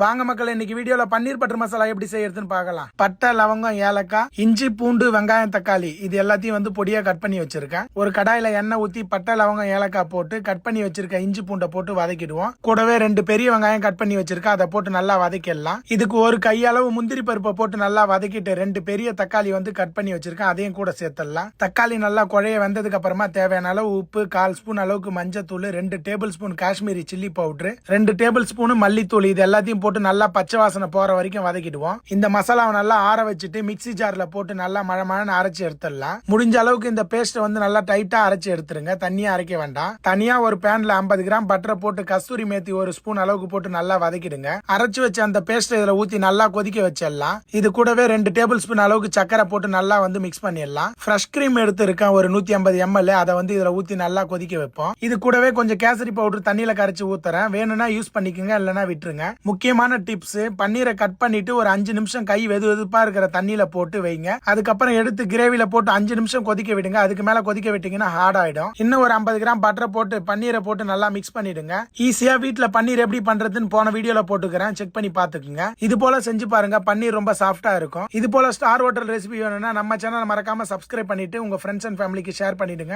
வாங்க மக்கள், இன்னைக்கு வீடியோல பன்னீர் பட்டர் மசாலா எப்படி செய்யறதுன்னு பார்க்கலாம். பட்டை, லவங்கம், ஏலக்காய், இஞ்சி, பூண்டு, வெங்காயம், தக்காளி இது எல்லாத்தையும் பொடியா கட் பண்ணி வச்சிருக்கேன். ஒரு கடாயில எண்ணெய் ஊத்தி பட்டை, லவங்கம், ஏலக்காய் போட்டு கட் பண்ணி வச்சிருக்க இஞ்சி பூண்டை போட்டு வதக்கிடுவோம். கூடவே 2 பெரிய வெங்காயம் கட் பண்ணி வச்சிருக்கேன், அதை போட்டு நல்லா வதக்கிடலாம். இதுக்கு ஒரு கையளவு முந்திரி பருப்பை போட்டு நல்லா வதக்கிட்டு 2 பெரிய தக்காளி கட் பண்ணி வச்சிருக்கேன், அதையும் கூட சேர்த்துடலாம். தக்காளி நல்லா குழைய வந்ததுக்கு அப்புறமா தேவையான அளவு உப்பு, 1/4 ஸ்பூன் அளவுக்கு மஞ்சத்தூள், 2 table spoon Kashmiri chilli powder, 2 table spoon மல்லித்தூள் இது எல்லாத்தையும் போட்டு நல்லா பச்சை வாசனை போற வரைக்கும் வதக்கிடுவோம். இந்த மசாலாவை நல்லா ஆற வச்சுட்டு மிக்ஸி ஜார்ல போட்டு நல்லா மழை அரைச்சு எடுத்துடலாம். முடிஞ்ச அளவுக்கு இந்த பேஸ்ட் நல்லா டைட்டா அரைச்சு எடுத்துருங்க, தண்ணியா அரைக்க வேண்டாம். தனியா ஒரு பேன்ல 50 கிராம் பட்டரை போட்டு கஸ்தூரி மேத்தி 1 ஸ்பூன் அளவுக்கு போட்டு நல்லா வதக்கிடுங்க. அரைச்சு வச்ச அந்த பேஸ்ட் இதுல ஊத்தி நல்லா கொதிக்க வச்சிடலாம். இது கூடவே 2 டேபிள் ஸ்பூன் அளவுக்கு சக்கரை போட்டு நல்லா மிக்ஸ் பண்ணிடலாம். ஃப்ரெஷ் கிரீம் எடுத்து இருக்கேன் ஒரு 150 ml, அதை இதுல ஊத்தி நல்லா கொதிக்க வைப்போம். இது கூடவே கொஞ்சம் கேசரி பவுடர் தண்ணியில கரைச்சு ஊத்துறேன், வேணும்னா யூஸ் பண்ணிக்கோங்க, இல்லைன்னா விட்டுருங்க. முக்கியமான டிப்ஸ், பன்னீரை கட் பண்ணிட்டு ஒரு 5 நிமிஷம் கை வெது வெதுப்பா இருக்கிற தண்ணியில போட்டு வைங்க. அதுக்கப்புறம் எடுத்து கிரேவில போட்டு 5 நிமிஷம் கொதிக்க விடுங்க. அதுக்கு மேல கொதிக்க விட்டீங்கன்னா ஹார்ட் ஆயிடும். இன்னும் ஒரு 50 கிராம் பட்டரை போட்டு பன்னீரை போட்டு நல்லா மிக்ஸ் பண்ணிடுங்க. ஈஸியா வீட்டுல பன்னீர் எப்படி பண்றதுன்னு போன வீடியோல போட்டுக்கிறேன், செக் பண்ணி பாத்துக்குங்க. இது போல செஞ்சு பாருங்க, பன்னீர் ரொம்ப சாஃப்டா இருக்கும். இது போல ஸ்டார் ஹோட்டல் ரெசிபி வேணும்னா நம்ம சேனலை மறக்காம சப்ஸ்கிரைப் பண்ணிட்டு உங்க ஃப்ரெண்ட்ஸ் அண்ட் ஃபேமிலிக்கு ஷேர் பண்ணிடுங்க.